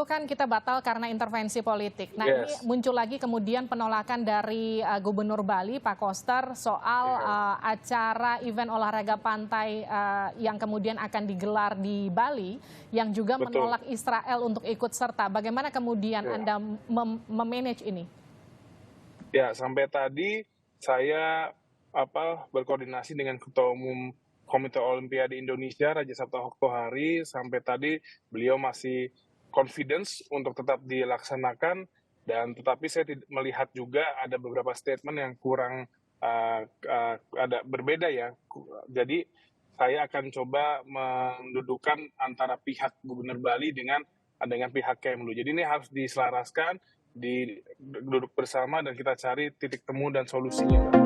dulu kan kita batal karena intervensi politik. Nah, ini Yes. muncul lagi kemudian penolakan dari Gubernur Bali, Pak Koster, soal acara event olahraga pantai yang kemudian akan digelar di Bali, yang juga Betul. menolak Israel untuk ikut serta. Bagaimana kemudian Ya. Anda memanage ini? Ya, sampai tadi saya berkoordinasi dengan Ketua Umum Komite Olimpiade Indonesia, Raja Sabta Oktohari, sampai tadi beliau masih confidence untuk tetap dilaksanakan, dan tetapi saya melihat juga ada beberapa statement yang kurang ada berbeda ya. Jadi saya akan coba mendudukkan antara pihak Gubernur Bali dengan pihak Kemlu. Jadi ini harus diselaraskan, duduk bersama dan kita cari titik temu dan solusinya, Mbak.